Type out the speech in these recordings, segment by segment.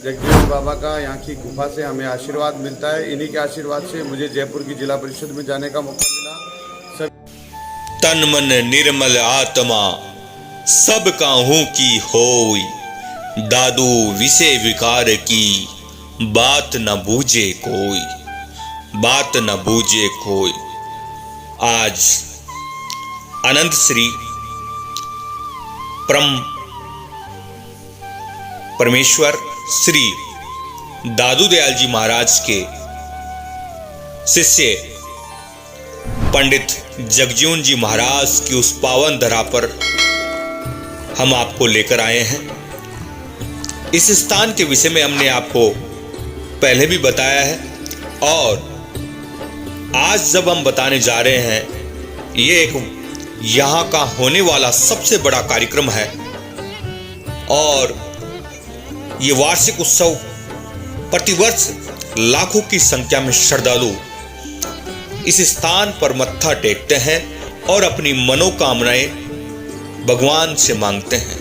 जगजीवन बाबा का यहाँ की गुफा से हमें आशीर्वाद मिलता है। इन्हीं के आशीर्वाद से मुझे जयपुर की जिला परिषद में जाने का मौका मिला। तन मन निर्मल आत्मा सब काहू की होई, दादू विषय विकार की बात न बूझे कोई, बात न बूझे कोई। आज अनंत श्री परमेश्वर श्री दादू दयाल जी महाराज के शिष्य पंडित जगजीवन जी महाराज की उस पावन धरा पर हम आपको लेकर आए हैं। इस स्थान के विषय में हमने आपको पहले भी बताया है और आज जब हम बताने जा रहे हैं, ये एक यहाँ का होने वाला सबसे बड़ा कार्यक्रम है और ये वार्षिक उत्सव प्रतिवर्ष लाखों की संख्या में श्रद्धालु इस स्थान पर मत्था टेकते हैं और अपनी मनोकामनाएं भगवान से मांगते हैं।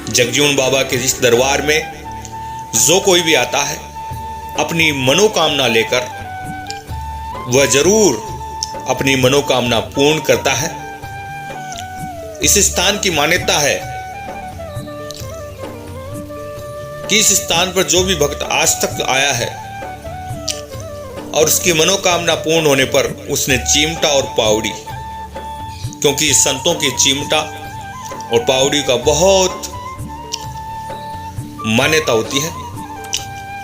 जगजीवन बाबा के इस दरबार में जो कोई भी आता है अपनी मनोकामना लेकर वह जरूर अपनी मनोकामना पूर्ण करता है। इस स्थान की मान्यता है कि इस स्थान पर जो भी भक्त आज तक आया है और उसकी मनोकामना पूर्ण होने पर उसने चिमटा और पावड़ी, क्योंकि संतों की चिमटा और पावड़ी का बहुत मान्यता होती है,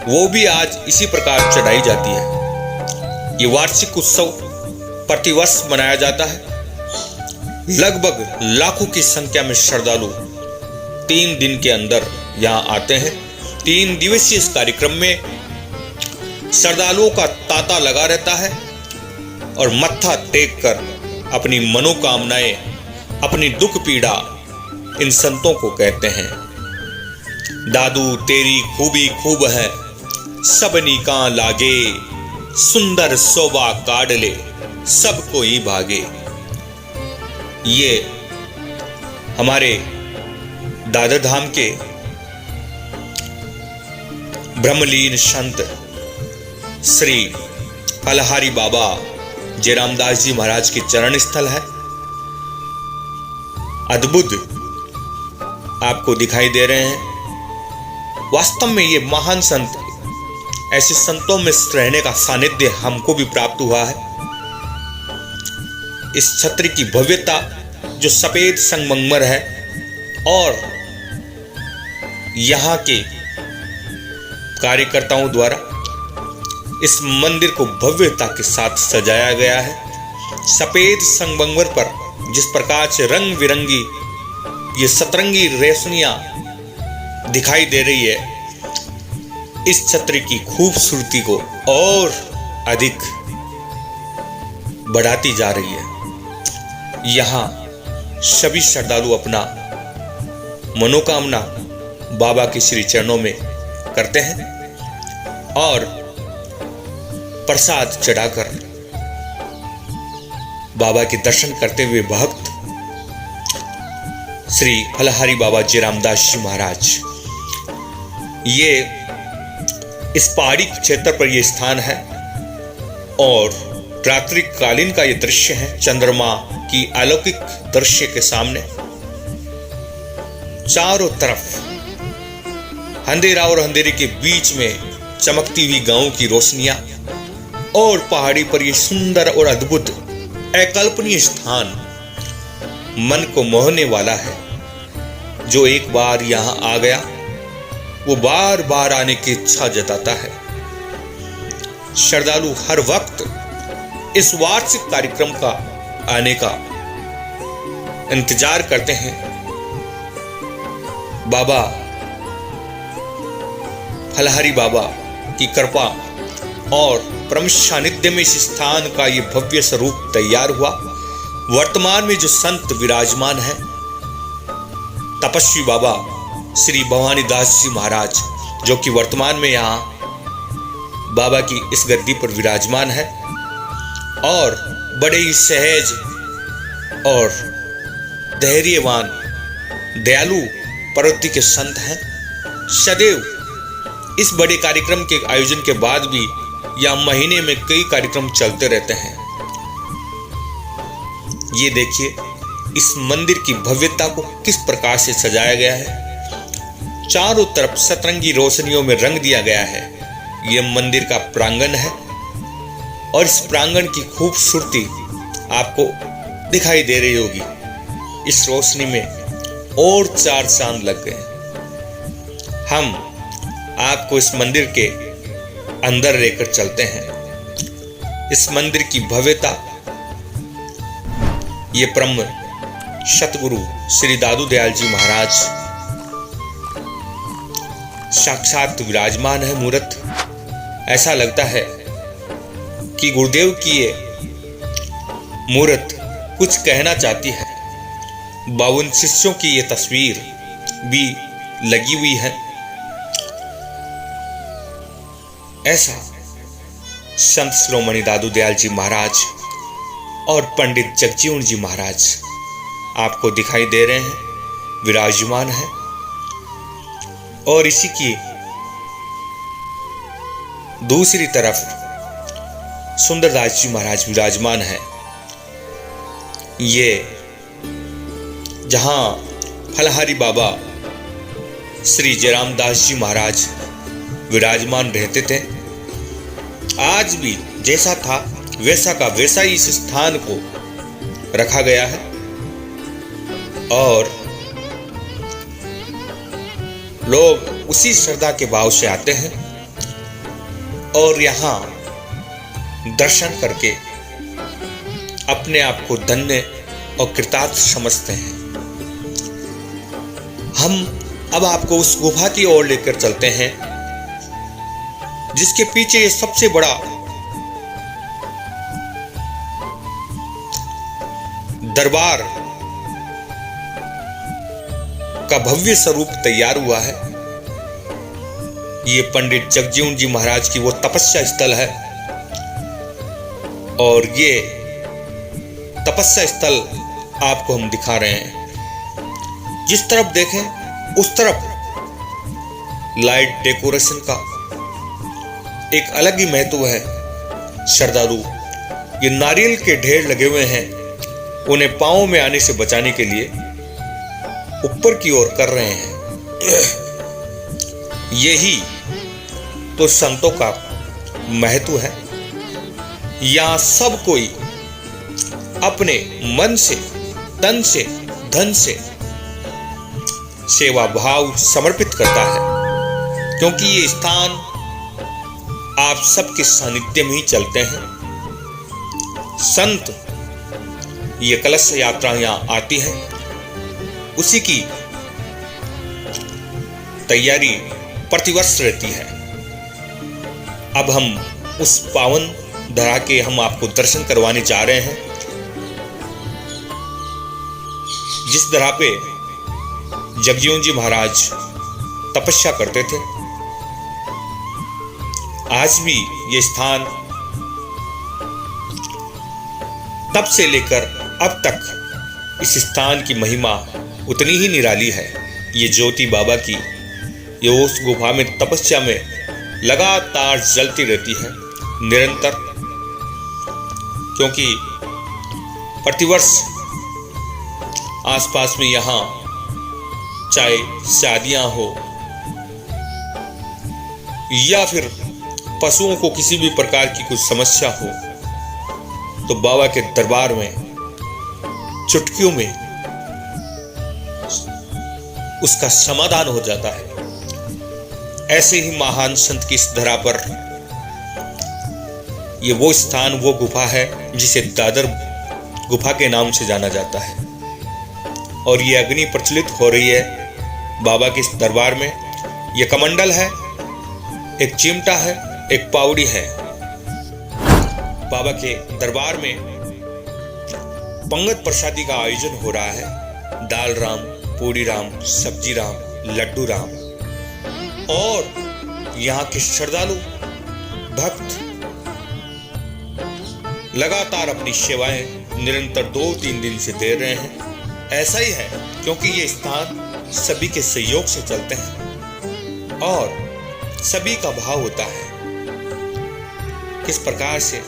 वो भी आज इसी प्रकार चढ़ाई जाती है। ये वार्षिक उत्सव प्रतिवर्ष मनाया जाता है। लगभग लाखों की संख्या में श्रद्धालु 3 दिन के अंदर यहाँ आते हैं। 3 दिवसीय इस कार्यक्रम में श्रद्धालुओं का तांता लगा रहता है और मत्था टेक कर अपनी मनोकामनाएं, अपनी दुख पीड़ा इन संतों को कहते हैं। दादू तेरी खूबी खूब है, सबनी का लागे, सुंदर शोभा काढ़ ले, सबको ही भागे। ये हमारे दादर धाम के ब्रह्मलीन संत श्री फलहारी बाबा जयरामदास जी महाराज के चरण स्थल है। अद्भुत आपको दिखाई दे रहे हैं। वास्तव में ये महान संत, ऐसे संतों में रहने का सानिध्य हमको भी प्राप्त हुआ है। इस छत्र की भव्यता जो सफेद संगमरमर है और यहाँ के कार्यकर्ताओं द्वारा इस मंदिर को भव्यता के साथ सजाया गया है। सफेद संगमरमर पर जिस प्रकार से रंग बिरंगी ये सतरंगी रेशनियां दिखाई दे रही है, इस छत्र की खूबसूरती को और अधिक बढ़ाती जा रही है। यहाँ सभी श्रद्धालु अपना मनोकामना बाबा के श्री चरणों में करते हैं और प्रसाद चढ़ाकर बाबा के दर्शन करते हुए भक्त श्री फलहारी बाबा जयरामदास जी महाराज, ये इस पहाड़ी क्षेत्र पर यह स्थान है और रात्रि कालीन का यह दृश्य है। चंद्रमा की अलौकिक दृश्य के सामने चारों तरफ अंधेरा और अंधेरे के बीच में चमकती हुई गांव की रोशनियां और पहाड़ी पर यह सुंदर और अद्भुत अकल्पनीय स्थान मन को मोहने वाला है। जो एक बार यहां आ गया वो बार बार आने की इच्छा जताता है। श्रद्धालु हर वक्त इस वार्षिक कार्यक्रम का आने का इंतजार करते हैं। बाबा फलहारी बाबा की कृपा और परम सानिध्य में इस स्थान का ये भव्य स्वरूप तैयार हुआ। वर्तमान में जो संत विराजमान है, तपस्वी बाबा श्री भवानी दास जी महाराज, जो कि वर्तमान में यहाँ बाबा की इस गद्दी पर विराजमान है और बड़े ही सहज और धैर्यवान दयालु प्रवृत्ति के संत हैं। सदैव इस बड़े कार्यक्रम के आयोजन के बाद भी यह महीने में कई कार्यक्रम चलते रहते हैं। ये देखिए इस मंदिर की भव्यता को किस प्रकार से सजाया गया है। चारों तरफ सतरंगी रोशनियों में रंग दिया गया है। यह मंदिर का प्रांगण है और इस प्रांगण की खूबसूरती आपको दिखाई दे रही होगी। इस रोशनी में और चार चांद लग गए। हम आपको इस मंदिर के अंदर लेकर चलते हैं। इस मंदिर की भव्यता ये परम सतगुरु श्री दादू दयाल जी महाराज साक्षात विराजमान है मूर्त। ऐसा लगता है कि गुरुदेव की ये मूर्त कुछ कहना चाहती है। 52 शिष्यों की ये तस्वीर भी लगी हुई है। ऐसा संत शिरोमणि दादू दयाल जी महाराज और पंडित जगजीवन जी महाराज आपको दिखाई दे रहे हैं, विराजमान है। और इसी की दूसरी तरफ सुंदरदास जी महाराज विराजमान है। ये जहां फलहारी बाबा श्री जयरामदास जी महाराज विराजमान रहते थे, आज भी जैसा था वैसा का वैसा ही इस स्थान को रखा गया है। और लोग उसी श्रद्धा के भाव से आते हैं और यहाँ दर्शन करके अपने आप को धन्य और कृतार्थ समझते हैं। हम अब आपको उस गुफा की ओर लेकर चलते हैं जिसके पीछे ये सबसे बड़ा दरबार का भव्य स्वरूप तैयार हुआ है। ये पंडित जगजीवन जी महाराज की वो तपस्या स्थल है और ये तपस्या स्थल आपको हम दिखा रहे हैं। जिस तरफ देखें उस तरफ लाइट डेकोरेशन का एक अलग ही महत्व है। श्रद्धालु ये नारियल के ढेर लगे हुए हैं, उन्हें पांव में आने से बचाने के लिए ऊपर की ओर कर रहे हैं। यही तो संतों का महत्व है। यहां सब कोई अपने मन से, तन से, धन से सेवा भाव समर्पित करता है, क्योंकि ये स्थान आप सबके सानिध्य में ही चलते हैं। संत ये कलश यात्रा यहां आती है, उसी की तैयारी प्रतिवर्ष रहती है। अब हम उस पावन धरा के हम आपको दर्शन करवाने जा रहे हैं, जिस धरा पे जगजीवन जी महाराज तपस्या करते थे। आज भी ये स्थान तब से लेकर अब तक इस स्थान की महिमा उतनी ही निराली है। ये ज्योति बाबा की ये उस गुफा में तपस्या में लगातार जलती रहती है निरंतर, क्योंकि प्रतिवर्ष आसपास में यहाँ चाहे शादियां हो या फिर पशुओं को किसी भी प्रकार की कुछ समस्या हो, तो बाबा के दरबार में चुटकियों में उसका समाधान हो जाता है। ऐसे ही महान संत की इस धरा पर ये वो स्थान, वो गुफा है जिसे दादर गुफा के नाम से जाना जाता है। और ये अग्नि प्रचलित हो रही है बाबा के इस दरबार में। ये कमंडल है, एक चिमटा है, एक पावड़ी है। बाबा के दरबार में पंगत प्रसादी का आयोजन हो रहा है। दाल राम, पूरी राम, सब्जी राम, लड्डू राम। और यहाँ के श्रद्धालु भक्त लगातार अपनी सेवाएं निरंतर 2-3 दिन से दे रहे हैं। ऐसा ही है क्योंकि ये स्थान सभी के सहयोग से चलते हैं और सभी का भाव होता है। किस प्रकार से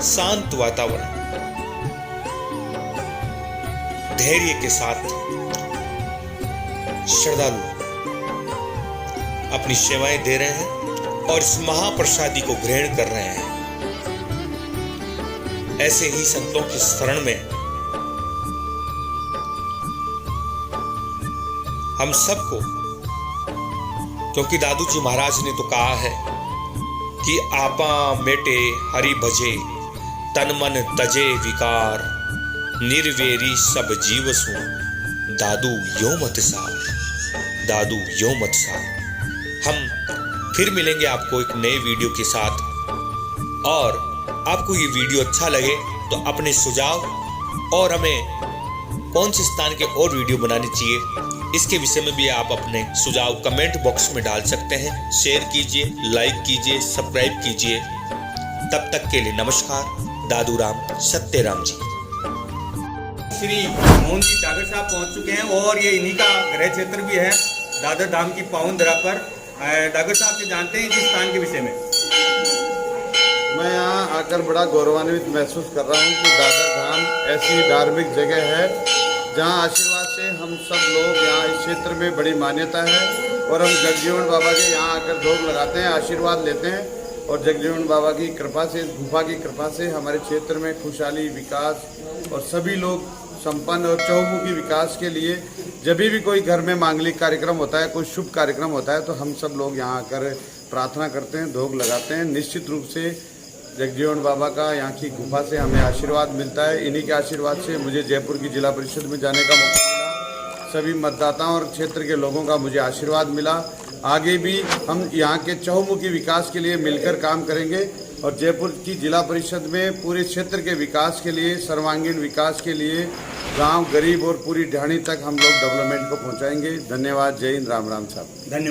शांत वातावरण, धैर्य के साथ श्रद्धालु अपनी सेवाएं दे रहे हैं और इस महाप्रसादी को ग्रहण कर रहे हैं। ऐसे ही संतों की शरण में हम सबको, क्योंकि दादू जी महाराज ने तो कहा है कि आपा मेटे हरि भजे, तन मन तजे विकार, निर्वेरी सब जीव सु, दादू यो मत सार, दादू यो मत सार। हम फिर मिलेंगे आपको एक नए वीडियो के साथ, और आपको ये वीडियो अच्छा लगे तो अपने सुझाव और हमें कौन से स्थान के और वीडियो बनाने चाहिए इसके विषय में भी आप अपने सुझाव कमेंट बॉक्स में डाल सकते हैं। शेयर कीजिए, लाइक कीजिए, सब्सक्राइब कीजिए। तब तक के लिए नमस्कार। दादू राम सत्यराम जी। श्री मोहन जी डागर साहब पहुंच चुके हैं और ये इन्हीं का गृह क्षेत्र भी है, दादर धाम की पावन धरा पर। डागर साहब से जानते हैं इस स्थान के विषय में। मैं यहाँ आकर बड़ा गौरवान्वित महसूस कर रहा हूँ कि दादर धाम ऐसी धार्मिक जगह है जहाँ आशीर्वाद से हम सब लोग, यहाँ इस क्षेत्र में बड़ी मान्यता है और हम जगजीवन बाबा के यहाँ आकर भोग लगाते हैं, आशीर्वाद लेते हैं। और जगजीवन बाबा की कृपा से, गुफा की कृपा से हमारे क्षेत्र में खुशहाली, विकास और सभी लोग संपन्न और चहुमुखी विकास के लिए जब भी कोई घर में मांगलिक कार्यक्रम होता है, कोई शुभ कार्यक्रम होता है, तो हम सब लोग यहाँ आकर प्रार्थना करते हैं, भोग लगाते हैं। निश्चित रूप से जगजीवन बाबा का यहाँ की गुफा से हमें आशीर्वाद मिलता है। इन्हीं के आशीर्वाद से मुझे जयपुर की जिला परिषद में जाने का मौका मिला। सभी मतदाताओं और क्षेत्र के लोगों का मुझे आशीर्वाद मिला। आगे भी हम यहाँ के चहुमुखी विकास के लिए मिलकर काम करेंगे और जयपुर की जिला परिषद में पूरे क्षेत्र के विकास के लिए, सर्वांगीण विकास के लिए गांव, गरीब और पूरी ढाणी तक हम लोग डेवलपमेंट को पहुँचाएंगे। धन्यवाद। जय हिंद। राम राम साहब। धन्यवाद।